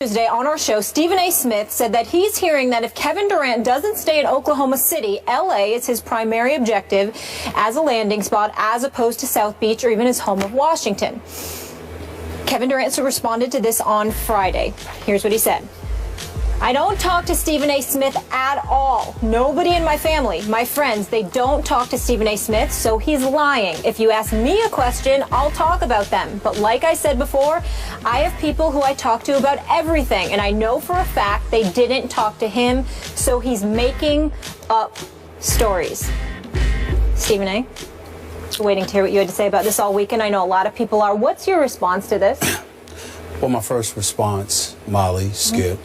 Tuesday on our show, Stephen A. Smith said that he's hearing that if Kevin Durant doesn't stay in Oklahoma City, LA is his primary objective as a landing spot as opposed to South Beach or even his home of Washington. Kevin Durant responded to this on Friday. Here's what he said. I don't talk to Stephen A. Smith at all. Nobody in my family, my friends, they don't talk to Stephen A. Smith, so he's lying. If you ask me a question, I'll talk about them. But like I said before, I have people who I talk to about everything, and I know for a fact they didn't talk to him, so he's making up stories. Stephen A., waiting to hear what you had to say about this all weekend. I know a lot of people are. What's your response to this? Well, my first response, Molly, Skip,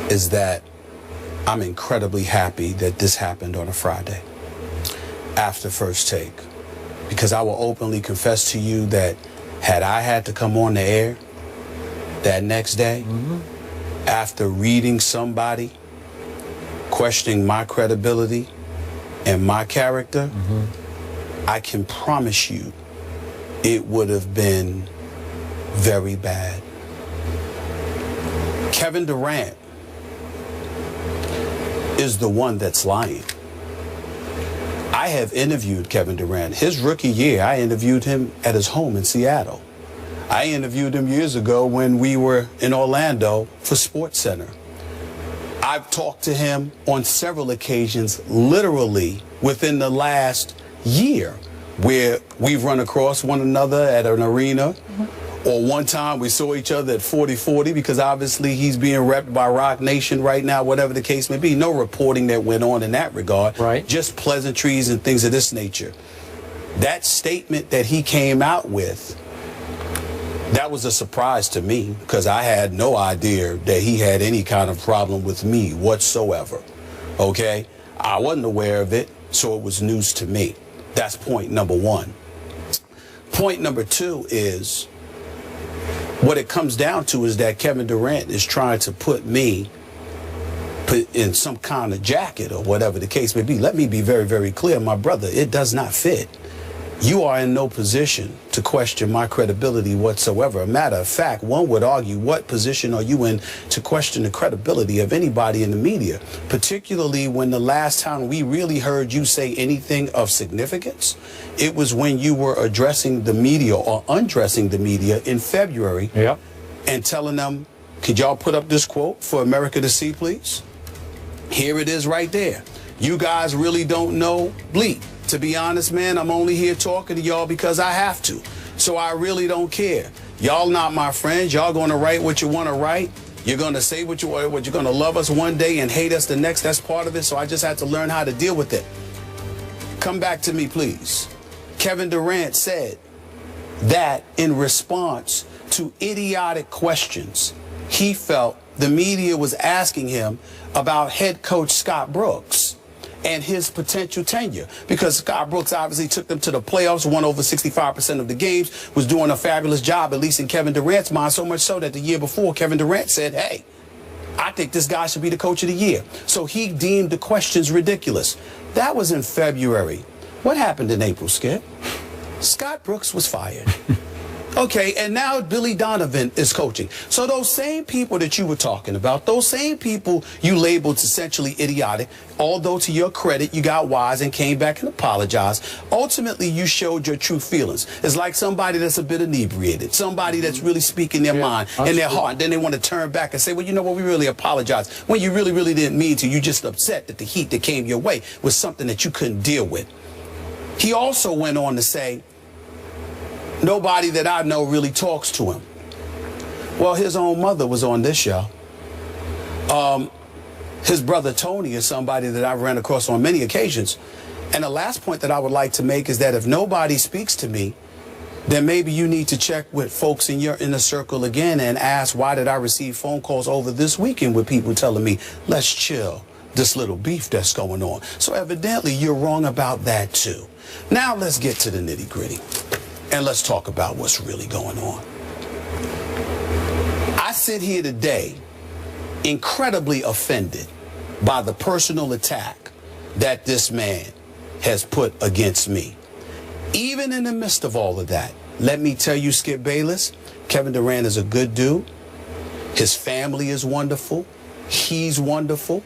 is that I'm incredibly happy that this happened on a Friday after First Take, because I will openly confess to you that had I had to come on the air that next day after reading somebody questioning my credibility and my character, I can promise you it would have been very bad. Kevin Durant is the one that's lying. I have interviewed Kevin Durant. His rookie year, I interviewed him at his home in Seattle. I interviewed him years ago when we were in Orlando for SportsCenter. I've talked to him on several occasions, literally within the last year, where we've run across one another at an arena. Or one time we saw each other at 40-40, because obviously he's being repped by Rock Nation right now, whatever the case may be. No reporting that went on in that regard. Right. Just pleasantries and things of this nature. That statement that he came out with, that was a surprise to me, because I had no idea that he had any kind of problem with me whatsoever. Okay? I wasn't aware of it, so it was news to me. That's point number one. Point number two is, what it comes down to is that Kevin Durant is trying to put me in some kind of jacket or whatever the case may be. Let me be very, very clear, my brother, it does not fit. You are in no position to question my credibility whatsoever. A matter of fact, one would argue, what position are you in to question the credibility of anybody in the media, particularly when the last time we really heard you say anything of significance, it was when you were addressing the media or undressing the media in February and telling them, could y'all put up this quote for America to see, please? Here it is right there. You guys really don't know bleep. To be honest, man, I'm only here talking to y'all because I have to. So I really don't care. Y'all not my friends. Y'all going to write what you want to write. You're going to say what you want. You're going to love us one day and hate us the next. That's part of it. So I just had to learn how to deal with it. Come back to me, please. Kevin Durant said that in response to idiotic questions he felt the media was asking him about head coach Scott Brooks and his potential tenure, because Scott Brooks obviously took them to the playoffs, won over 65% of the games, was doing a fabulous job, at least in Kevin Durant's mind, so much so that the year before, Kevin Durant said, hey, I think this guy should be the coach of the year. So he deemed the questions ridiculous. That was in February. What happened in April, Skip? Scott Brooks was fired. Okay, and now Billy Donovan is coaching. So those same people that you were talking about, those same people you labeled essentially idiotic, although to your credit, you got wise and came back and apologized, ultimately you showed your true feelings. It's like somebody that's a bit inebriated, somebody that's really speaking their mind and their heart, and then they want to turn back and say, well, you know what, we really apologize. When you really, really didn't mean to, you just upset that the heat that came your way was something that you couldn't deal with. He also went on to say, nobody that I know really talks to him. Well, his own mother was on this show. His brother Tony is somebody that I've ran across on many occasions. And the last point that I would like to make is that if nobody speaks to me, then maybe you need to check with folks in your inner circle again and ask, why did I receive phone calls over this weekend with people telling me, let's chill, this little beef that's going on. So evidently you're wrong about that too. Now let's get to the nitty-gritty. And let's talk about what's really going on. I sit here today incredibly offended by the personal attack that this man has put against me. Even in the midst of all of that, Let me tell you, Skip Bayless, Kevin Durant is a good dude. His family is wonderful. He's wonderful.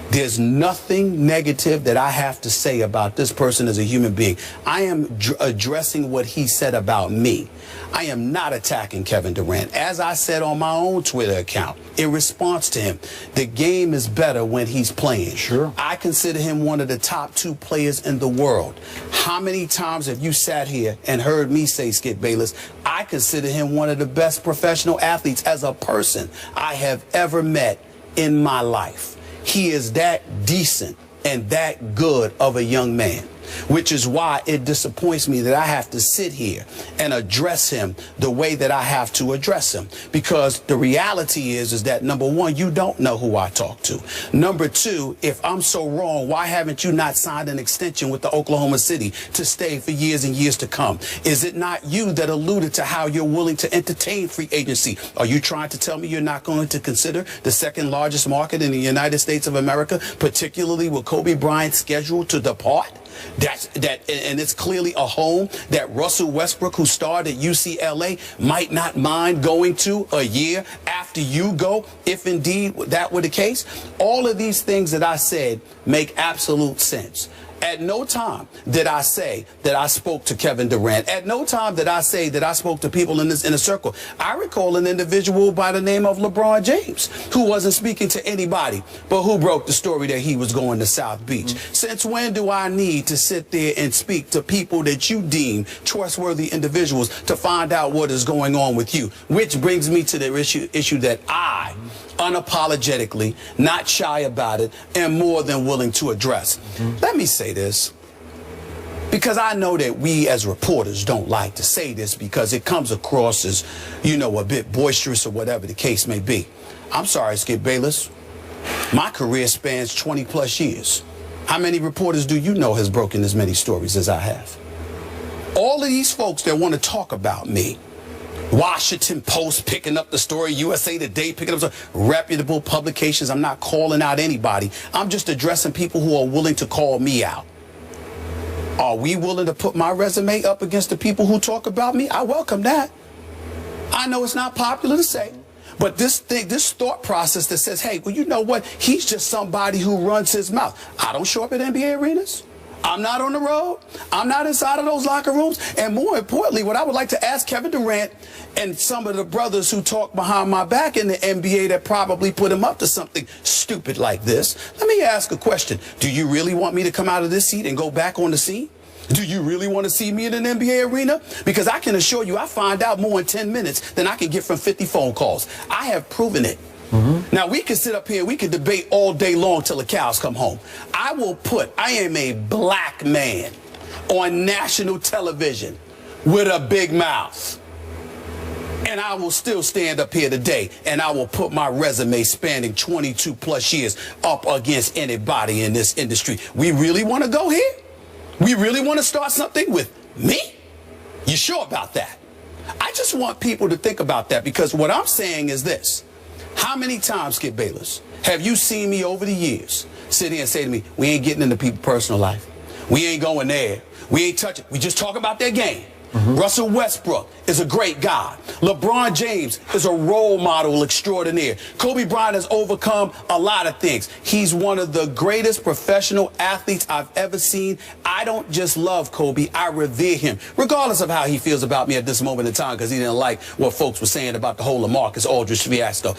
There's nothing negative that I have to say about this person as a human being. I am addressing what he said about me. I am not attacking Kevin Durant. As I said on my own Twitter account, in response to him, the game is better when he's playing. Sure. I consider him one of the top 2 players in the world. How many times have you sat here and heard me say, Skip Bayless, I consider him one of the best professional athletes as a person I have ever met in my life. He is that decent and that good of a young man, which is why it disappoints me that I have to sit here and address him the way that I have to address him. Because the reality is that, number one, you don't know who I talk to. Number two, if I'm so wrong, why haven't you not signed an extension with the Oklahoma City to stay for years and years to come? Is it not you that alluded to how you're willing to entertain free agency? Are you trying to tell me you're not going to consider the second largest market in the United States of America, particularly with Kobe Bryant scheduled to depart? And it's clearly a home that Russell Westbrook, who starred at UCLA, might not mind going to a year after you go, if indeed that were the case. All of these things that I said make absolute sense. At no time did I say that I spoke to Kevin Durant. At no time did I say that I spoke to people in this inner circle. I recall an individual by the name of LeBron James who wasn't speaking to anybody, but who broke the story that he was going to South Beach. Since when do I need to sit there and speak to people that you deem trustworthy individuals to find out what is going on with you? Which brings me to the issue that I unapologetically, not shy about it, and more than willing to address. Let me say this, because I know that we as reporters don't like to say this because it comes across as, you know, a bit boisterous or whatever the case may be. I'm sorry, Skip Bayless. My career spans 20 plus years. How many reporters do you know has broken as many stories as I have? All of these folks that want to talk about me, Washington Post picking up the story, USA Today picking up the story, reputable publications. I'm not calling out anybody. I'm just addressing people who are willing to call me out. Are we willing to put my resume up against the people who talk about me? I welcome that. I know it's not popular to say, but this thought process that says, hey, well, you know what? He's just somebody who runs his mouth. I don't show up at NBA arenas. I'm not on the road. I'm not inside of those locker rooms. And more importantly, what I would like to ask Kevin Durant and some of the brothers who talk behind my back in the NBA that probably put him up to something stupid like this, let me ask a question. Do you really want me to come out of this seat and go back on the scene? Do you really want to see me in an NBA arena? Because I can assure you I find out more in 10 minutes than I can get from 50 phone calls. I have proven it. Now, we can sit up here, we can debate all day long till the cows come home. I am a black man on national television with a big mouth. And I will still stand up here today and I will put my resume spanning 22 plus years up against anybody in this industry. We really want to go here? We really want to start something with me? You sure about that? I just want people to think about that, because what I'm saying is this. How many times, Skip Bayless, have you seen me over the years sit here and say to me, we ain't getting into people's personal life. We ain't going there. We ain't touching. We just talk about their game. Russell Westbrook is a great guy. LeBron James is a role model extraordinaire. Kobe Bryant has overcome a lot of things. He's one of the greatest professional athletes I've ever seen. I don't just love Kobe, I revere him, regardless of how he feels about me at this moment in time, because he didn't like what folks were saying about the whole LaMarcus Aldridge fiasco.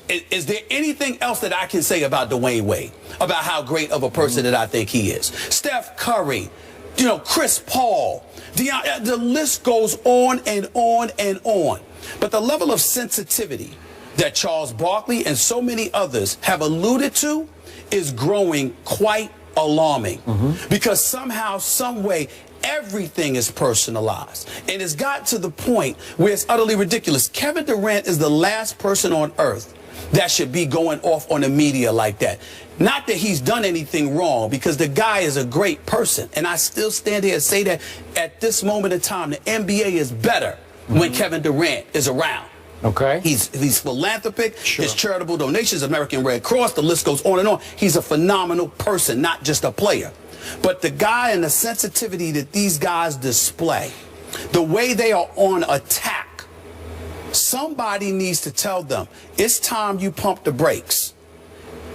Is there anything else that I can say about Dwayne Wade, about how great of a person that I think he is? Steph Curry, you know, Chris Paul, the list goes on and on and on. But the level of sensitivity that Charles Barkley and so many others have alluded to is growing quite alarming. Because somehow, some way, everything is personalized. And it's got to the point where it's utterly ridiculous. Kevin Durant is the last person on earth that should be going off on the media like that. Not that he's done anything wrong, because the guy is a great person. And I still stand here and say that at this moment in time, the NBA is better when Kevin Durant is around. Okay. He's philanthropic, his charitable donations, American Red Cross, the list goes on and on. He's a phenomenal person, not just a player. But the guy and the sensitivity that these guys display The way they are on attack, somebody needs to tell them, it's time you pump the brakes.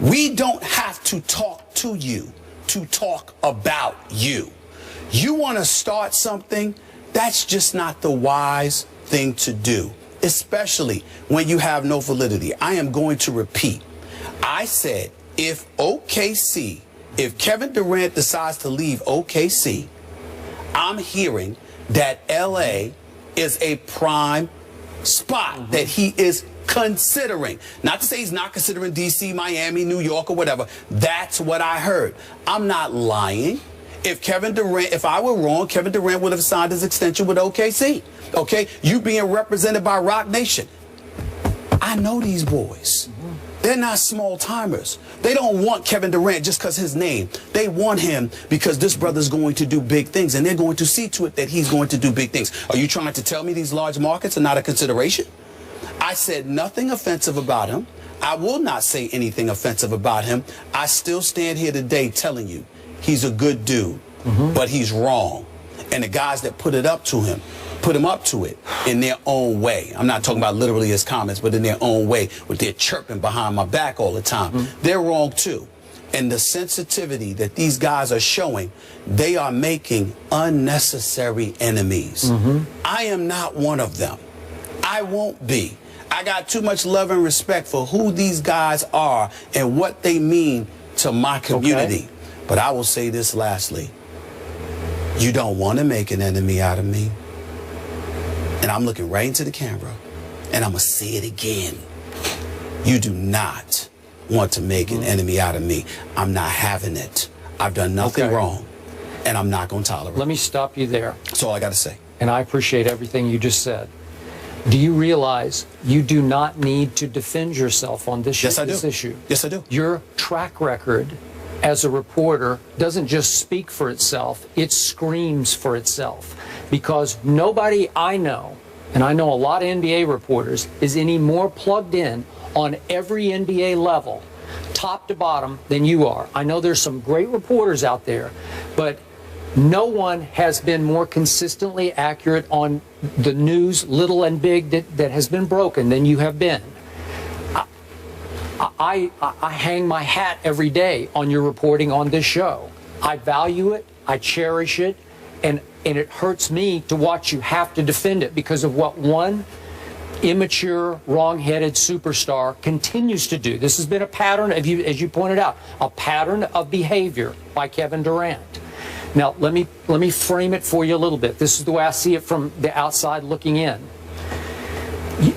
We don't have to talk to you to talk about you. You want to start something, that's just not the wise thing to do, especially when you have no validity. I am going to repeat. I said, if Kevin Durant decides to leave OKC, I'm hearing that LA is a prime spot that he is considering. Not to say he's not considering DC, Miami, New York, or whatever. That's what I heard. I'm not lying. If I were wrong, Kevin Durant would have signed his extension with OKC. Okay? You being represented by Rock Nation. I know these boys. They're not small timers. They don't want Kevin Durant just because his name. They want him because this brother's going to do big things, and they're going to see to it that he's going to do big things. Are you trying to tell me these large markets are not a consideration? I said nothing offensive about him. I will not say anything offensive about him. I still stand here today telling you he's a good dude, but he's wrong. And the guys that put him up to it in their own way. I'm not talking about literally his comments, but in their own way, with their chirping behind my back all the time. They're wrong too. And the sensitivity that these guys are showing, they are making unnecessary enemies. I am not one of them. I won't be. I got too much love and respect for who these guys are and what they mean to my community. Okay. But I will say this lastly. You don't want to make an enemy out of me. And I'm looking right into the camera, and I'm going to say it again. You do not want to make an enemy out of me. I'm not having it. I've done nothing wrong, and I'm not going to tolerate it. Let me stop you there. That's all I got to say. And I appreciate everything you just said. Do you realize you do not need to defend yourself on this, this issue? Yes, I do. Your track record as a reporter doesn't just speak for itself, it screams for itself. Because nobody I know, and I know a lot of NBA reporters, is any more plugged in on every NBA level, top to bottom, than you are. I know there's some great reporters out there, but no one has been more consistently accurate on the news, little and big, that has been broken than you have been. I hang my hat every day on your reporting on this show. I value it, I cherish it, and it hurts me to watch you have to defend it because of what one immature, wrong-headed superstar continues to do. This has been a pattern, as you pointed out, a pattern of behavior by Kevin Durant. Now, let me frame it for you a little bit. This is the way I see it from the outside looking in.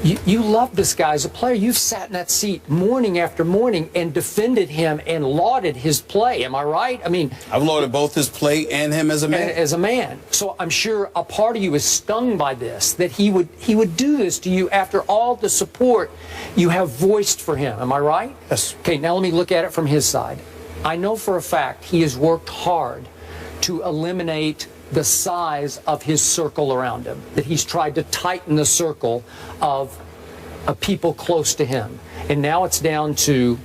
You love this guy as a player. You've sat in that seat morning after morning and defended him and lauded his play. Am I right? I mean, I've lauded both his play and him as a man. As a man. So I'm sure a part of you is stung by this, that he would do this to you after all the support you have voiced for him. Am I right? Yes. Okay, now let me look at it from his side. I know for a fact he has worked hard to eliminate the size of his circle around him, that he's tried to tighten the circle of people close to him. And now it's down to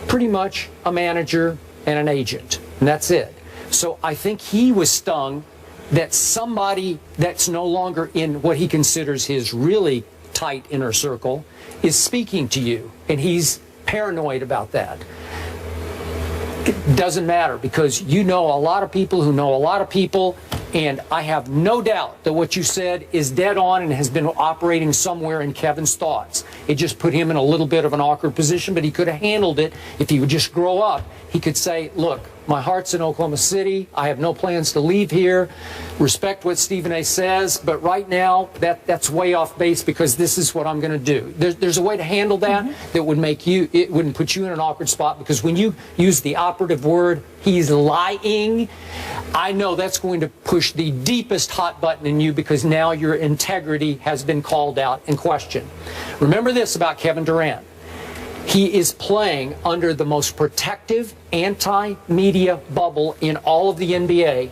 pretty much a manager and an agent, and that's it. So I think he was stung that somebody that's no longer in what he considers his really tight inner circle is speaking to you, and he's paranoid about that. It doesn't matter, because you know a lot of people who know a lot of people, and I have no doubt that what you said is dead on and has been operating somewhere in Kevin's thoughts. It just put him in a little bit of an awkward position, but he could have handled it if he would just grow up. He could say, look, my heart's in Oklahoma City. I have no plans to leave here. Respect what Stephen A. says, but right now that's way off base because this is what I'm going to do. There's a way to handle that that would make you, it wouldn't put you in an awkward spot, because when you use the operative word, he's lying, I know that's going to push the deepest hot button in you, because now your integrity has been called out and questioned. Remember this about Kevin Durant. He is playing under the most protective anti-media bubble in all of the NBA.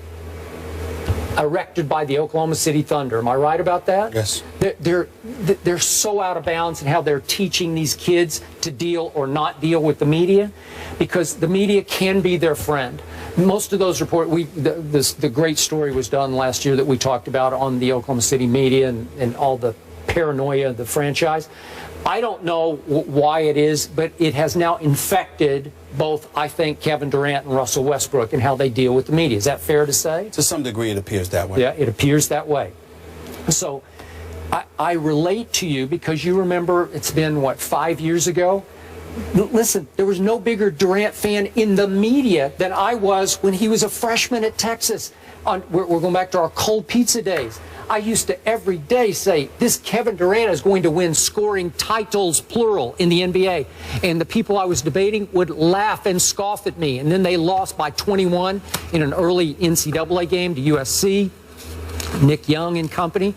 erected by the Oklahoma City Thunder. Am I right about that? Yes. They're so out of bounds in how they're teaching these kids to deal or not deal with the media, because the media can be their friend. Most of those reports, the great story was done last year that we talked about on the Oklahoma City media and all the paranoia of the franchise. I don't know why it is, but it has now infected both, I think, Kevin Durant and Russell Westbrook and how they deal with the media. Is that fair to say? To some degree, it appears that way. Yeah, it appears that way. So I relate to you because you remember it's been, what, 5 years ago? Listen, there was no bigger Durant fan in the media than I was when he was a freshman at Texas. We're going back to our cold pizza days. I used to every day say, this Kevin Durant is going to win scoring titles, plural, in the NBA. And the people I was debating would laugh and scoff at me. And then they lost by 21 in an early NCAA game to USC, Nick Young and company.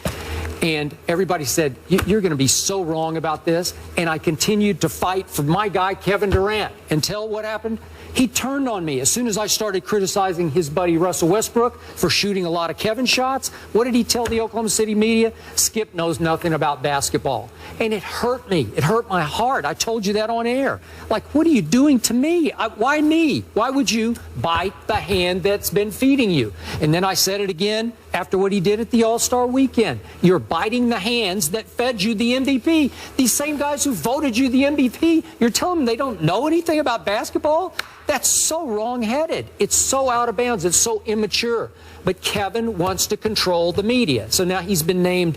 And everybody said, you're going to be so wrong about this. And I continued to fight for my guy, Kevin Durant, until what happened? He turned on me as soon as I started criticizing his buddy Russell Westbrook for shooting a lot of Kevin shots. What did he tell the Oklahoma City media? Skip knows nothing about basketball. And it hurt me. It hurt my heart. I told you that on air. Like, what are you doing to me? Why me? Why would you bite the hand that's been feeding you? And then I said it again after what he did at the All-Star weekend. You're biting the hands that fed you the MVP. These same guys who voted you the MVP, you're telling them they don't know anything about basketball? That's so wrong-headed. It's so out of bounds. It's so immature. But Kevin wants to control the media. So now he's been named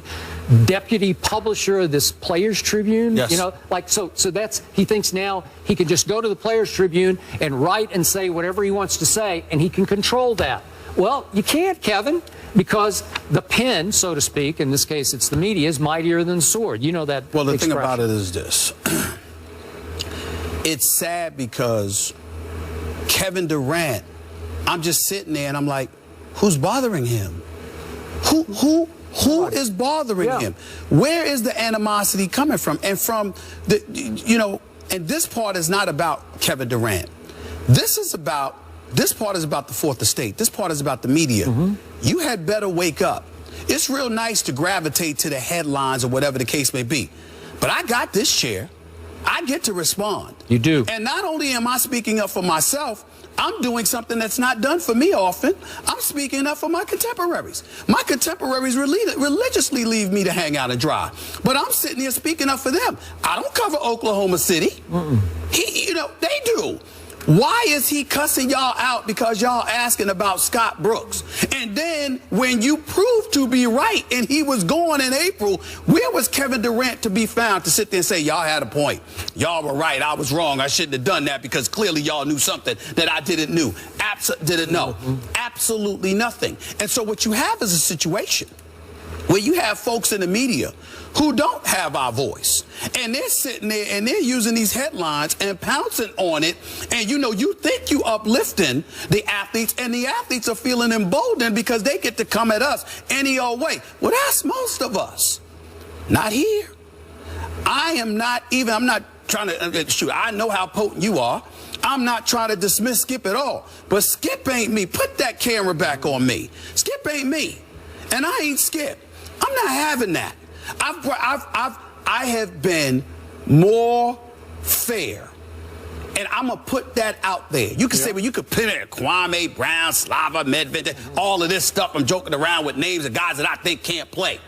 deputy publisher of this Players Tribune. Yes. You know, like, so that's, he thinks now he can just go to the Players Tribune and write and say whatever he wants to say, and he can control that. Well, you can't, Kevin, because the pen, so to speak, in this case it's the media, is mightier than the sword. You know that. Well, the thing about it is this. It's sad because Kevin Durant, I'm just sitting there and I'm like, who's bothering him? Who is bothering him? Where is the animosity coming from? And from the, you know, and this part is not about Kevin Durant. This part is about the fourth estate. This part is about the media. You had better wake up. It's real nice to gravitate to the headlines or whatever the case may be. But I got this chair. I get to respond. You do. And not only am I speaking up for myself, I'm doing something that's not done for me often. I'm speaking up for my contemporaries. My contemporaries religiously leave me to hang out and dry. But I'm sitting here speaking up for them. I don't cover Oklahoma City. You know, they do. Why is he cussing y'all out because y'all asking about Scott Brooks? And then when you proved to be right and he was gone in April, where was Kevin Durant to be found to sit there and say, y'all had a point. Y'all were right. I was wrong. I shouldn't have done that because clearly y'all knew something that I didn't know. Absolutely nothing. And so what you have is a situation where you have folks in the media who don't have our voice. And they're sitting there and they're using these headlines and pouncing on it. And, you know, you think you uplifting the athletes, and the athletes are feeling emboldened because they get to come at us any old way. Well, that's most of us. Not here. I'm not trying to, shoot, I know how potent you are. I'm not trying to dismiss Skip at all. But Skip ain't me. Put that camera back on me. Skip ain't me. And I ain't Skip. I'm not having that. I have been more fair. And I'm going to put that out there. You can say, well, you could put in Kwame Brown, Slava Medvedev, all of this stuff. I'm joking around with names of guys that I think can't play.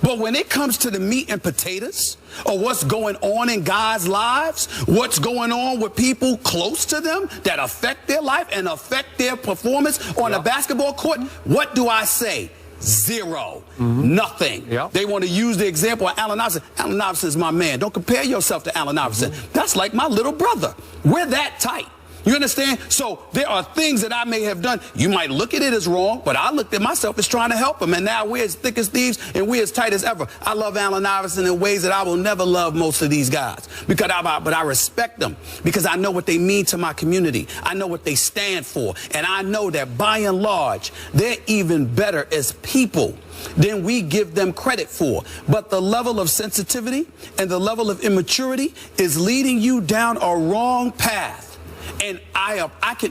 But when it comes to the meat and potatoes of what's going on in guys' lives, what's going on with people close to them that affect their life and affect their performance on the basketball court, what do I say? Zero. Nothing. They want to use the example of Allen Iverson. Allen Iverson is my man. Don't compare yourself to Allen Iverson. That's like my little brother. We're that tight. You understand? So there are things that I may have done. You might look at it as wrong, but I looked at myself as trying to help him. And now we're as thick as thieves and we're as tight as ever. I love Allen Iverson in ways that I will never love most of these guys. But I respect them because I know what they mean to my community. I know what they stand for. And I know that by and large, they're even better as people than we give them credit for. But the level of sensitivity and the level of immaturity is leading you down a wrong path. And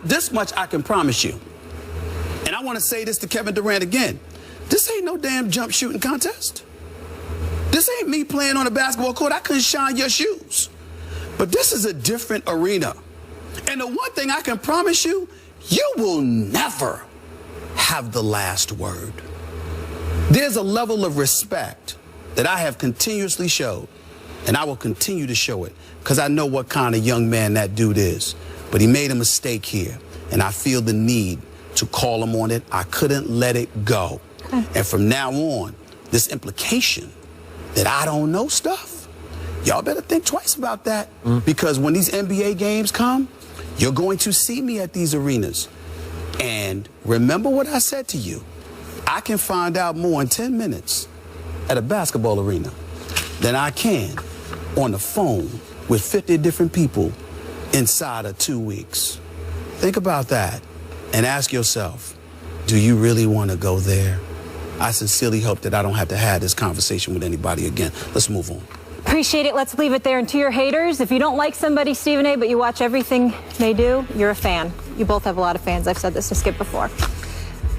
this much I can promise you. And I want to say this to Kevin Durant again. This ain't no damn jump shooting contest. This ain't me playing on a basketball court. I couldn't shine your shoes. But this is a different arena. And the one thing I can promise you, you will never have the last word. There's a level of respect that I have continuously showed, and I will continue to show it, because I know what kind of young man that dude is. But he made a mistake here, and I feel the need to call him on it. I couldn't let it go. And from now on, this implication that I don't know stuff, y'all better think twice about that. Because when these NBA games come, you're going to see me at these arenas. And remember what I said to you. I can find out more in 10 minutes at a basketball arena than I can on the phone with 50 different people inside of 2 weeks. Think about that and ask yourself, do you really want to go there? I sincerely hope that I don't have to have this conversation with anybody again. Let's move on. Appreciate it. Let's leave it there. And to your haters, if you don't like somebody, Stephen A., but you watch everything they do, you're a fan. You both have a lot of fans. I've said this to Skip before.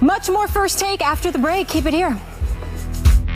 Much more First Take after the break. Keep it here.